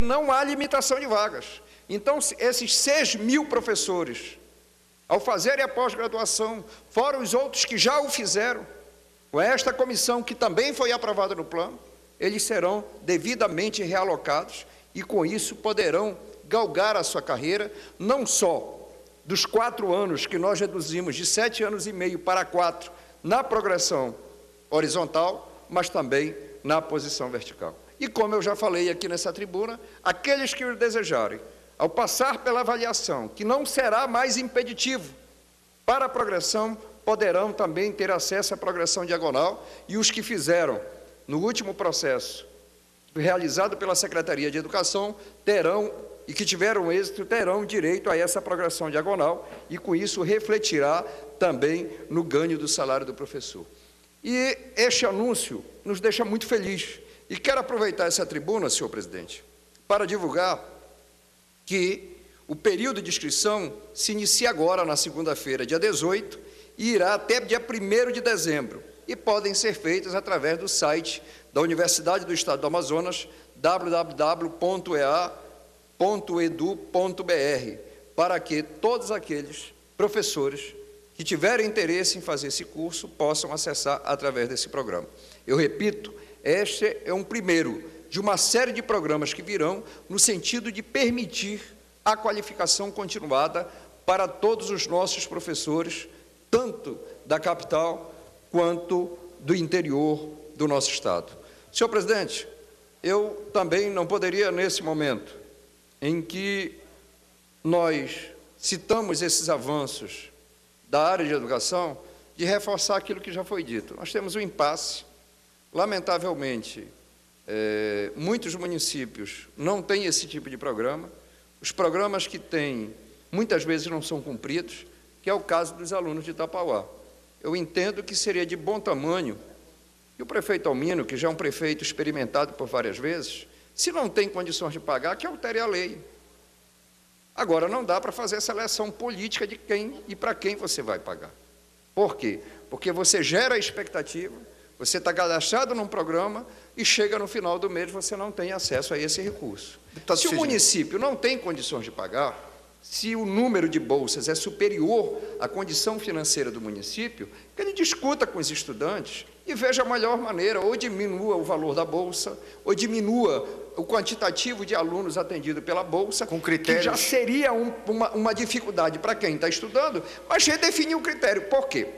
não há limitação de vagas. Então, esses 6.000 professores, ao fazerem a pós-graduação, fora os outros que já o fizeram, com esta comissão que também foi aprovada no plano, eles serão devidamente realocados e, com isso, poderão galgar a sua carreira, não só dos 4 anos que nós reduzimos de 7 anos e meio para 4 na progressão horizontal, mas também na posição vertical. E como eu já falei aqui nessa tribuna, aqueles que o desejarem, ao passar pela avaliação, que não será mais impeditivo para a progressão, poderão também ter acesso à progressão diagonal, e os que fizeram no último processo realizado pela Secretaria de Educação terão, e que tiveram êxito, terão direito a essa progressão diagonal, e com isso refletirá também no ganho do salário do professor. E este anúncio nos deixa muito feliz, e quero aproveitar essa tribuna, senhor presidente, para divulgar que o período de inscrição se inicia agora, na segunda-feira, dia 18, e irá até dia 1º de dezembro, e podem ser feitas através do site da Universidade do Estado do Amazonas, www.ea.edu.br, para que todos aqueles professores que tiverem interesse em fazer esse curso possam acessar através desse programa. Eu repito, este é um primeiro de uma série de programas que virão no sentido de permitir a qualificação continuada para todos os nossos professores, tanto da capital quanto do interior do nosso Estado. Senhor presidente, eu também não poderia, nesse momento em que nós citamos esses avanços da área de educação, de reforçar aquilo que já foi dito. Nós temos um impasse, lamentavelmente, muitos municípios não têm esse tipo de programa, os programas que têm, muitas vezes não são cumpridos, que é o caso dos alunos de Itapauá. Eu entendo que seria de bom tamanho, e o prefeito Almino, que já é um prefeito experimentado por várias vezes, se não tem condições de pagar, que altere a lei. Agora, não dá para fazer a seleção política de quem e para quem você vai pagar. Por quê? Porque você gera a expectativa, você está cadastrado num programa e chega no final do mês você não tem acesso a esse recurso. Se o município não tem condições de pagar, se o número de bolsas é superior à condição financeira do município, que ele discuta com os estudantes e veja a melhor maneira, ou diminua o valor da bolsa, ou diminua o quantitativo de alunos atendidos pela bolsa, com critérios, que já seria uma dificuldade para quem está estudando, mas redefinir o critério. Por quê?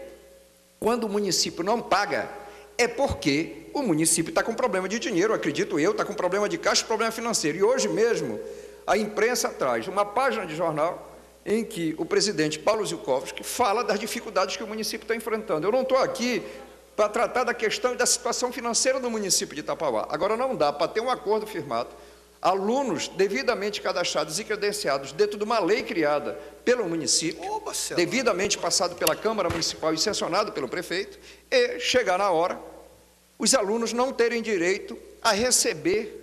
Quando o município não paga, é porque o município está com problema de dinheiro, acredito eu, está com problema de caixa, problema financeiro. E hoje mesmo, a imprensa traz uma página de jornal em que o presidente Paulo Zilkowski fala das dificuldades que o município está enfrentando. Eu não estou aqui para tratar da questão e da situação financeira do município de Itapauá. Agora, não dá para ter um acordo firmado, alunos devidamente cadastrados e credenciados dentro de uma lei criada pelo município, devidamente passado pela Câmara Municipal e sancionado pelo prefeito, e chegar na hora, os alunos não terem direito a receber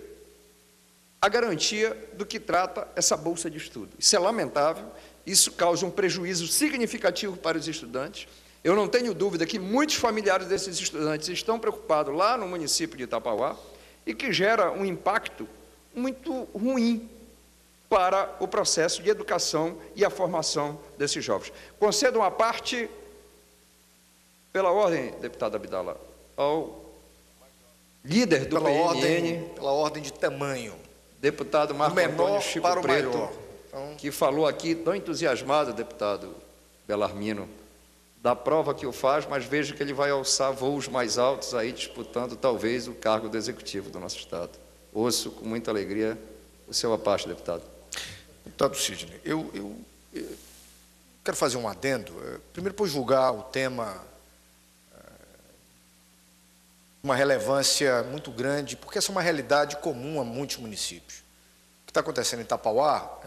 a garantia do que trata essa bolsa de estudo. Isso é lamentável, isso causa um prejuízo significativo para os estudantes. Eu não tenho dúvida que muitos familiares desses estudantes estão preocupados lá no município de Itapauá e que gera um impacto muito ruim para o processo de educação e a formação desses jovens. Concedo uma parte, pela ordem, deputado Abdala, ao líder do PNN, pela ordem de tamanho, deputado Marco Antônio Chico para o Preto, maior. Então, que falou aqui tão entusiasmado, deputado Belarmino, da prova que o faz, mas vejo que ele vai alçar voos mais altos aí, disputando talvez o cargo do executivo do nosso Estado. Ouço com muita alegria o seu apacho, deputado. Deputado Sidney, eu quero fazer um adendo, primeiro por julgar o tema uma relevância muito grande, porque essa é uma realidade comum a muitos municípios. O que está acontecendo em Itapauá,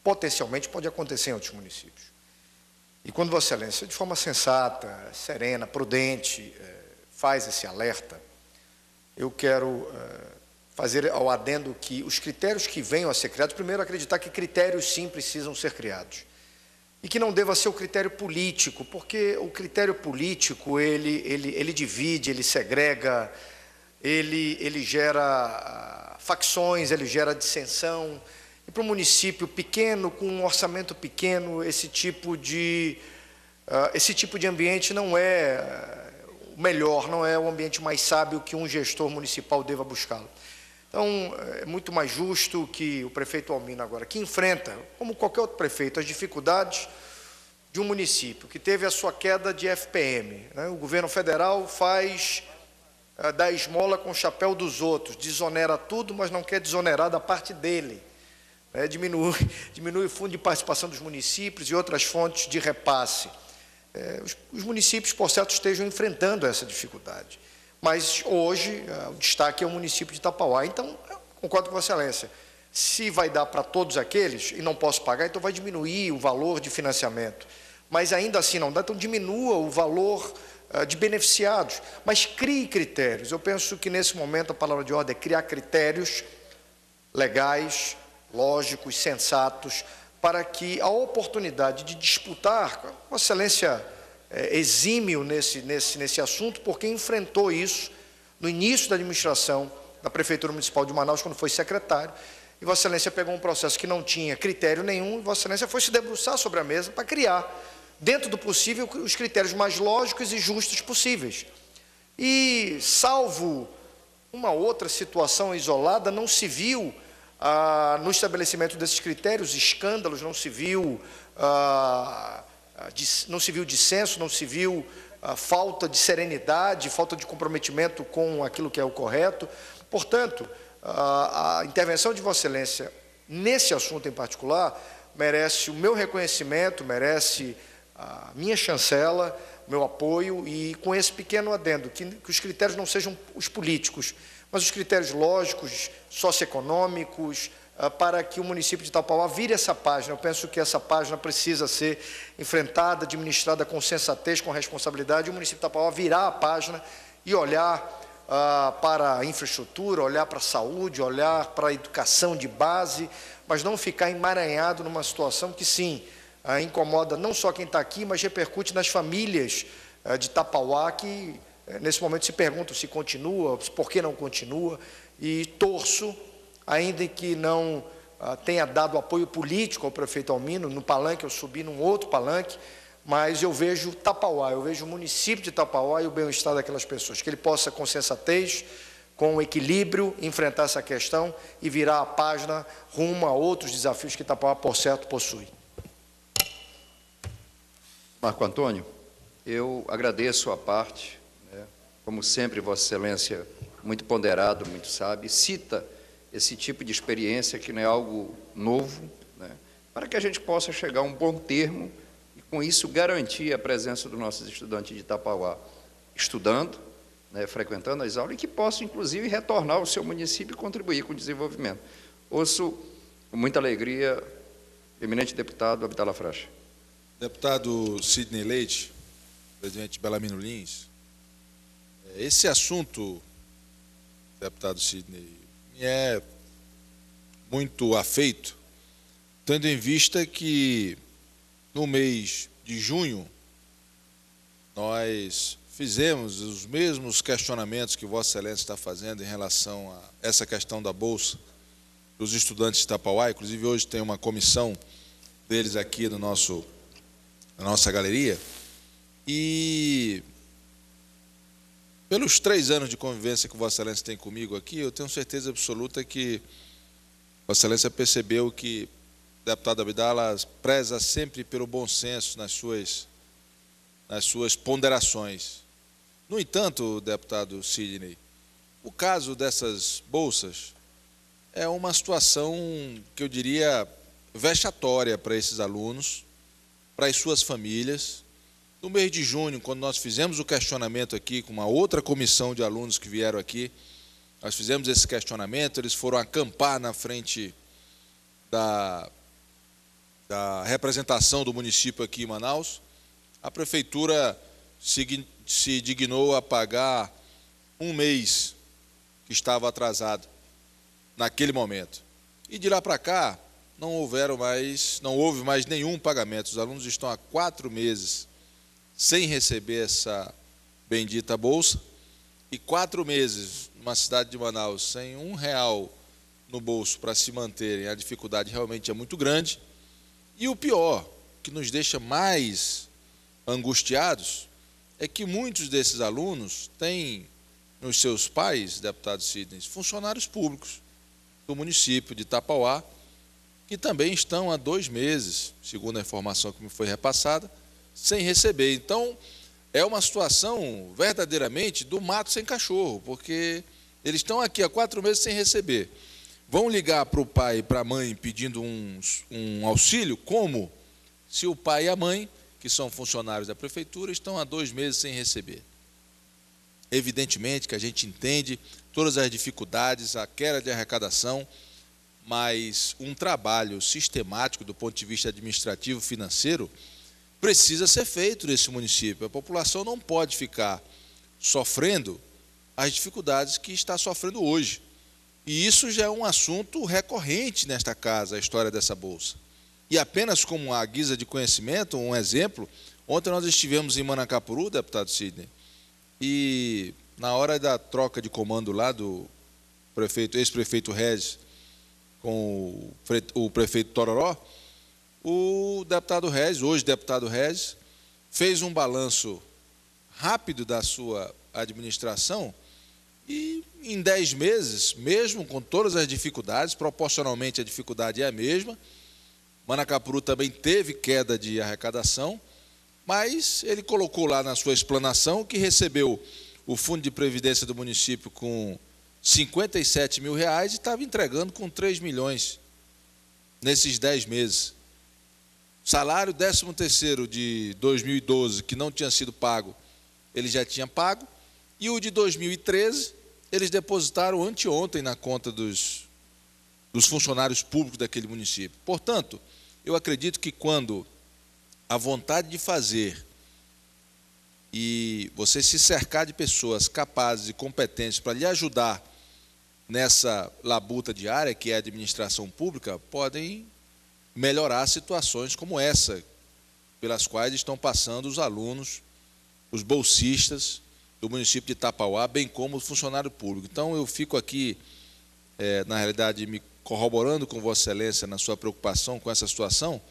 potencialmente pode acontecer em outros municípios. E quando Vossa Excelência, de forma sensata, serena, prudente, faz esse alerta, eu quero fazer ao adendo que os critérios que venham a ser criados, primeiro acreditar que critérios sim precisam ser criados. E que não deva ser o critério político, porque o critério político, ele divide, ele segrega, ele gera facções, ele gera dissensão. E para um município pequeno, com um orçamento pequeno, esse tipo de ambiente não é o melhor, não é o ambiente mais sábio que um gestor municipal deva buscá-lo. Então, é muito mais justo que o prefeito Almino agora, que enfrenta, como qualquer outro prefeito, as dificuldades de um município que teve a sua queda de FPM. Né? O governo federal dá esmola com o chapéu dos outros, desonera tudo, mas não quer desonerar da parte dele. Diminui o fundo de participação dos municípios e outras fontes de repasse. Os municípios, por certo, estejam enfrentando essa dificuldade. Mas hoje o destaque é o município de Itapauá. Então, concordo com Vossa Excelência. Se vai dar para todos aqueles e não posso pagar, então vai diminuir o valor de financiamento. Mas ainda assim não dá, então diminua o valor de beneficiados. Mas crie critérios. Eu penso que nesse momento a palavra de ordem é criar critérios legais, lógicos, sensatos, para que a oportunidade de disputar, Vossa Excelência exímio nesse assunto, porque enfrentou isso no início da administração da Prefeitura Municipal de Manaus, quando foi secretário, e Vossa Excelência pegou um processo que não tinha critério nenhum, e Vossa Excelência foi se debruçar sobre a mesa para criar, dentro do possível, os critérios mais lógicos e justos possíveis. E, salvo uma outra situação isolada, não se viu, no estabelecimento desses critérios, escândalos, não se viu dissenso, não se viu falta de serenidade, falta de comprometimento com aquilo que é o correto. Portanto, a intervenção de Vossa Excelência nesse assunto em particular merece o meu reconhecimento, merece a minha chancela, meu apoio, e com esse pequeno adendo, que os critérios não sejam os políticos, mas os critérios lógicos, socioeconômicos, para que o município de Itapauá vire essa página. Eu penso que essa página precisa ser enfrentada, administrada com sensatez, com responsabilidade, e o município de Itapauá virar a página e olhar para a infraestrutura, olhar para a saúde, olhar para a educação de base, mas não ficar emaranhado numa situação que, sim, incomoda não só quem está aqui, mas repercute nas famílias de Itapauá, que nesse momento se perguntam se continua, por que não continua, e torço, ainda que não tenha dado apoio político ao prefeito Almino, no palanque eu subi num outro palanque, mas eu vejo Itapauá, eu vejo o município de Itapauá e o bem-estar daquelas pessoas, que ele possa, com sensatez, com equilíbrio, enfrentar essa questão e virar a página rumo a outros desafios que Itapauá, por certo, possui. Marco Antônio, eu agradeço a parte, né? Como sempre, Vossa Excelência, muito ponderado, muito sábio, cita esse tipo de experiência que não é algo novo, né? Para que a gente possa chegar a um bom termo e, com isso, garantir a presença dos nossos estudantes de Itapauá estudando, né, frequentando as aulas, e que possam, inclusive, retornar ao seu município e contribuir com o desenvolvimento. Ouço com muita alegria o eminente deputado Abdala Fracha. Deputado Sidney Leite, presidente Belamino Lins, esse assunto, deputado Sidney, me é muito afeito, tendo em vista que no mês de junho nós fizemos os mesmos questionamentos que Vossa Excelência está fazendo em relação a essa questão da Bolsa dos estudantes de Itapauá. Inclusive hoje tem uma comissão deles aqui na nossa galeria, e pelos 3 anos de convivência que Vossa Excelência tem comigo aqui, eu tenho certeza absoluta que Vossa Excelência percebeu que o deputado Abdala preza sempre pelo bom senso nas suas ponderações. No entanto, deputado Sidney, o caso dessas bolsas é uma situação que eu diria vexatória para esses alunos, para as suas famílias. No mês de junho, quando nós fizemos o questionamento aqui com uma outra comissão de alunos que vieram aqui, nós fizemos esse questionamento, eles foram acampar na frente da representação do município aqui em Manaus. A prefeitura se dignou a pagar 1 mês que estava atrasado naquele momento. E de lá para cá, não houve mais nenhum pagamento. Os alunos estão há 4 meses sem receber essa bendita bolsa, e 4 meses numa cidade de Manaus, sem R$1 no bolso para se manterem, a dificuldade realmente é muito grande. E o pior, que nos deixa mais angustiados, é que muitos desses alunos têm nos seus pais, deputado Sidney, funcionários públicos do município de Tapauá, que também estão há 2 meses, segundo a informação que me foi repassada, sem receber. Então, é uma situação verdadeiramente do mato sem cachorro, porque eles estão aqui há 4 meses sem receber. Vão ligar para o pai e para a mãe pedindo um auxílio? Como? Se o pai e a mãe, que são funcionários da prefeitura, estão há 2 meses sem receber. Evidentemente que a gente entende todas as dificuldades, a queda de arrecadação, mas um trabalho sistemático do ponto de vista administrativo financeiro precisa ser feito nesse município. A população não pode ficar sofrendo as dificuldades que está sofrendo hoje. E isso já é um assunto recorrente nesta casa, a história dessa bolsa. E apenas como a guisa de conhecimento, um exemplo, ontem nós estivemos em Manacapuru, deputado Sidney, e na hora da troca de comando lá do ex-prefeito Regis com o prefeito Tororó, o deputado Regis, hoje deputado Regis, fez um balanço rápido da sua administração e em 10 meses, mesmo com todas as dificuldades, proporcionalmente a dificuldade é a mesma, Manacapuru também teve queda de arrecadação, mas ele colocou lá na sua explanação que recebeu o Fundo de Previdência do município com R$57 mil e estava entregando com 3 milhões nesses 10 meses. Salário 13º de 2012, que não tinha sido pago, ele já tinha pago, e o de 2013, eles depositaram anteontem na conta dos funcionários públicos daquele município. Portanto, eu acredito que quando a vontade de fazer e você se cercar de pessoas capazes e competentes para lhe ajudar nessa labuta diária, que é a administração pública, podem melhorar situações como essa, pelas quais estão passando os alunos, os bolsistas do município de Tapauá, bem como o funcionário público. Então, eu fico aqui, na realidade, me corroborando com Vossa Excelência na sua preocupação com essa situação,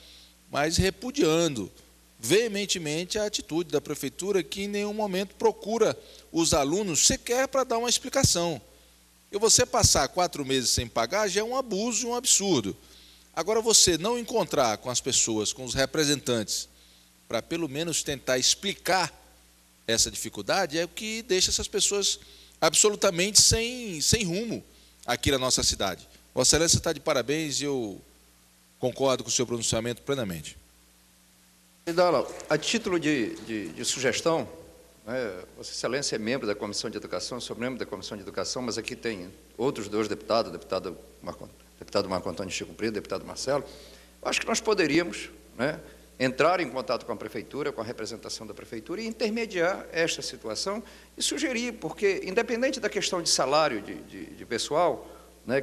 mas repudiando veementemente a atitude da prefeitura, que em nenhum momento procura os alunos sequer para dar uma explicação. E você passar 4 meses sem pagar já é um abuso, um absurdo. Agora, você não encontrar com as pessoas, com os representantes, para pelo menos tentar explicar essa dificuldade, é o que deixa essas pessoas absolutamente sem rumo aqui na nossa cidade. Vossa Excelência está de parabéns e eu concordo com o seu pronunciamento plenamente. A título de sugestão, Vossa Excelência é membro da Comissão de Educação, eu sou membro da Comissão de Educação, mas aqui tem outros 2 deputados, deputado Marco Antônio Chico Preto, deputado Marcelo. Eu acho que nós poderíamos entrar em contato com a Prefeitura, com a representação da Prefeitura e intermediar esta situação e sugerir, porque independente da questão de salário de pessoal,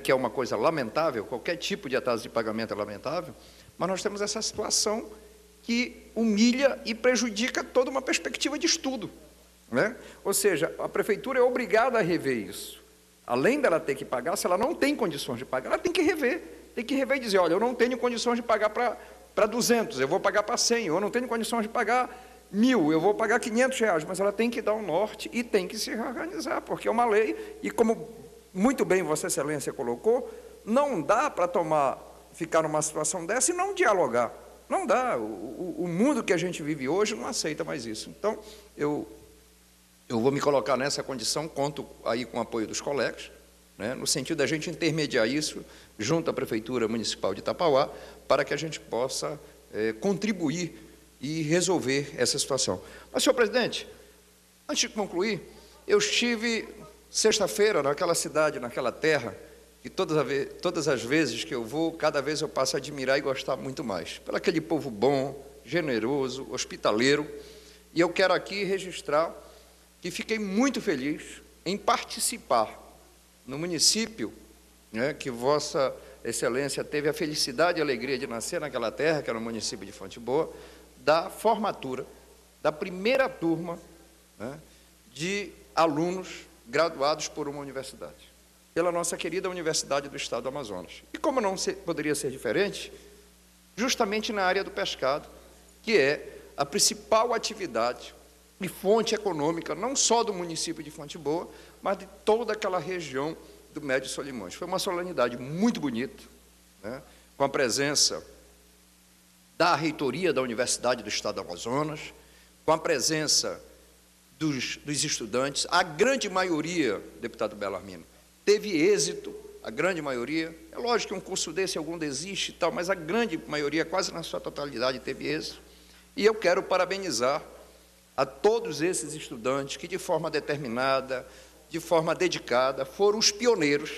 que é uma coisa lamentável, qualquer tipo de atraso de pagamento é lamentável, mas nós temos essa situação que humilha e prejudica toda uma perspectiva de estudo. Ou seja, a Prefeitura é obrigada a rever isso. Além dela ter que pagar, se ela não tem condições de pagar, ela tem que rever e dizer, olha, eu não tenho condições de pagar para 200, eu vou pagar para 100, eu não tenho condições de pagar 1.000, eu vou pagar R$500, mas ela tem que dar um norte e tem que se reorganizar, porque é uma lei, e como muito bem Vossa Excelência colocou, não dá para ficar numa situação dessa e não dialogar. Não dá, o mundo que a gente vive hoje não aceita mais isso. Então, eu vou me colocar nessa condição, conto aí com o apoio dos colegas, no sentido da gente intermediar isso junto à Prefeitura Municipal de Tapauá, para que a gente possa contribuir e resolver essa situação. Mas, senhor presidente, antes de concluir, eu estive sexta-feira naquela cidade, naquela terra, que todas as vezes que eu vou, cada vez eu passo a admirar e gostar muito mais, pelo aquele povo bom, generoso, hospitaleiro, e eu quero aqui registrar que fiquei muito feliz em participar no município, que Vossa Excelência teve a felicidade e a alegria de nascer naquela terra, que era o município de Fonte Boa, da formatura da primeira turma de alunos graduados por uma universidade, pela nossa querida Universidade do Estado do Amazonas. E como não poderia ser diferente, justamente na área do pescado, que é a principal atividade e fonte econômica, não só do município de Fonte Boa, mas de toda aquela região do Médio Solimões. Foi uma solenidade muito bonita, né, com a presença da reitoria da Universidade do Estado do Amazonas, com a presença dos estudantes. A grande maioria, deputado Belarmino, teve êxito, a grande maioria. É lógico que um curso desse algum desiste e tal, mas a grande maioria, quase na sua totalidade, teve êxito. E eu quero parabenizar a todos esses estudantes que, de forma determinada, de forma dedicada, foram os pioneiros,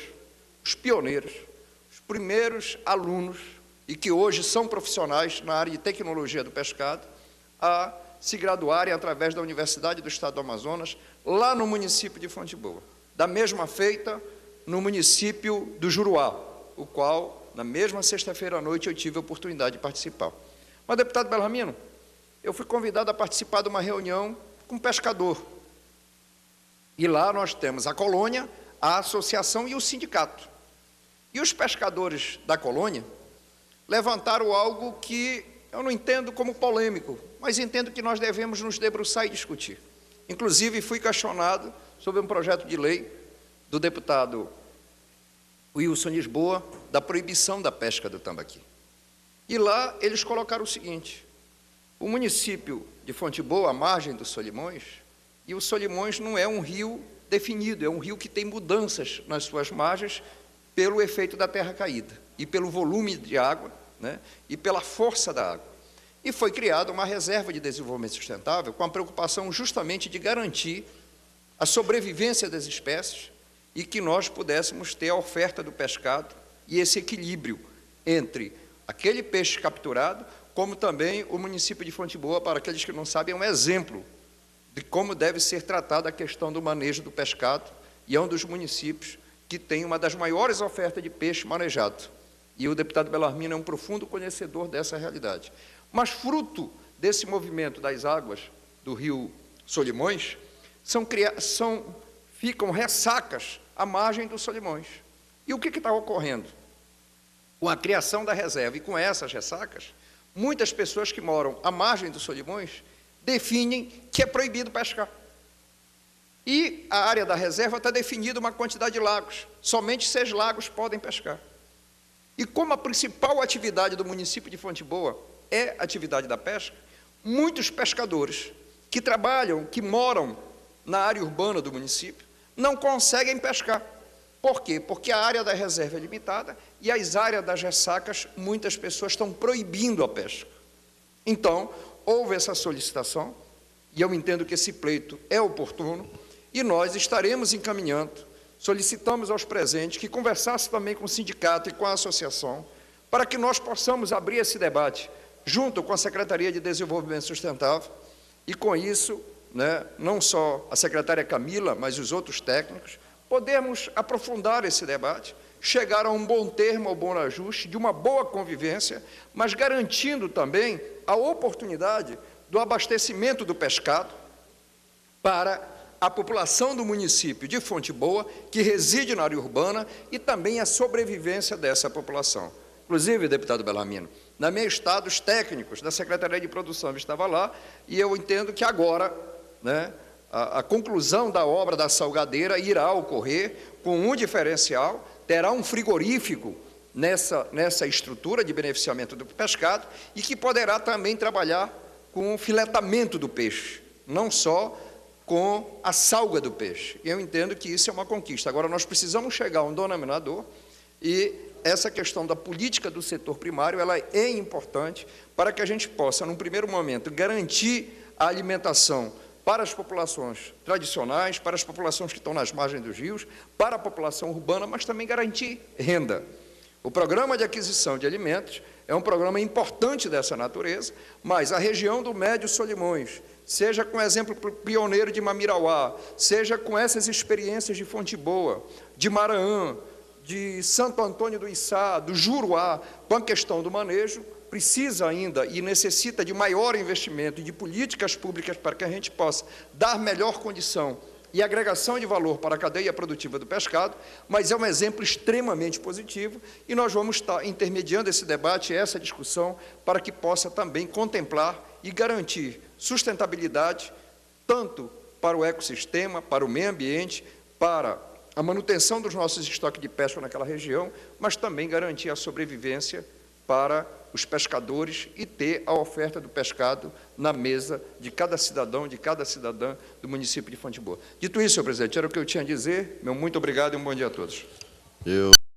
os primeiros alunos, e que hoje são profissionais na área de tecnologia do pescado, a se graduarem através da Universidade do Estado do Amazonas, lá no município de Fonte Boa. Da mesma feita, no município do Juruá, o qual, na mesma sexta-feira à noite, eu tive a oportunidade de participar. Mas, deputado Belarmino, eu fui convidado a participar de uma reunião com um pescador. E lá nós temos a colônia, a associação e o sindicato. E os pescadores da colônia levantaram algo que eu não entendo como polêmico, mas entendo que nós devemos nos debruçar e discutir. Inclusive, fui questionado sobre um projeto de lei do deputado Wilson Lisboa, da proibição da pesca do tambaqui. E lá eles colocaram o seguinte: o município de Fonte Boa, à margem do Solimões, e o Solimões não é um rio definido, é um rio que tem mudanças nas suas margens pelo efeito da terra caída e pelo volume de água, né, e pela força da água. E foi criada uma reserva de desenvolvimento sustentável com a preocupação justamente de garantir a sobrevivência das espécies e que nós pudéssemos ter a oferta do pescado e esse equilíbrio entre aquele peixe capturado, como também o município de Fonte Boa, para aqueles que não sabem, é um exemplo de como deve ser tratada a questão do manejo do pescado, e é um dos municípios que tem uma das maiores ofertas de peixe manejado. E o deputado Belarmino é um profundo conhecedor dessa realidade. Mas, fruto desse movimento das águas do rio Solimões, ficam ressacas à margem do Solimões. E o que está ocorrendo? Com a criação da reserva e com essas ressacas, muitas pessoas que moram à margem do Solimões definem que é proibido pescar. E a área da reserva está definida uma quantidade de lagos. Somente 6 lagos podem pescar. E como a principal atividade do município de Fonte Boa é a atividade da pesca, muitos pescadores que trabalham, que moram na área urbana do município, não conseguem pescar. Por quê? Porque a área da reserva é limitada e as áreas das ressacas, muitas pessoas estão proibindo a pesca. Então, houve essa solicitação, e eu entendo que esse pleito é oportuno, e nós estaremos encaminhando, solicitamos aos presentes que conversassem também com o sindicato e com a associação, para que nós possamos abrir esse debate junto com a Secretaria de Desenvolvimento Sustentável, e com isso, né, não só a secretária Camila, mas os outros técnicos, podemos aprofundar esse debate, chegar a um bom termo, ao bom ajuste, de uma boa convivência, mas garantindo também a oportunidade do abastecimento do pescado para a população do município de Fonte Boa, que reside na área urbana, e também a sobrevivência dessa população. Inclusive, deputado Belarmino, na meu estado, os técnicos da Secretaria de Produção estavam lá, e eu entendo que agora, né, a conclusão da obra da salgadeira irá ocorrer com um diferencial, terá um frigorífico nessa estrutura de beneficiamento do pescado, e que poderá também trabalhar com o filetamento do peixe, não só com a salga do peixe. E eu entendo que isso é uma conquista. Agora, nós precisamos chegar a um denominador, e essa questão da política do setor primário, ela é importante para que a gente possa, num primeiro momento, garantir a alimentação para as populações tradicionais, para as populações que estão nas margens dos rios, para a população urbana, mas também garantir renda. O programa de aquisição de alimentos é um programa importante dessa natureza, mas a região do Médio Solimões, seja com o exemplo pioneiro de Mamirauá, seja com essas experiências de Fonte Boa, de Maraã, de Santo Antônio do Içá, do Juruá, com a questão do manejo, precisa ainda e necessita de maior investimento e de políticas públicas para que a gente possa dar melhor condição e agregação de valor para a cadeia produtiva do pescado, mas é um exemplo extremamente positivo e nós vamos estar intermediando esse debate, essa discussão, para que possa também contemplar e garantir sustentabilidade, tanto para o ecossistema, para o meio ambiente, para a manutenção dos nossos estoques de pesca naquela região, mas também garantir a sobrevivência para os pescadores e ter a oferta do pescado na mesa de cada cidadão, de cada cidadã do município de Fonte Boa. Dito isso, senhor presidente, era o que eu tinha a dizer. Meu muito obrigado e um bom dia a todos.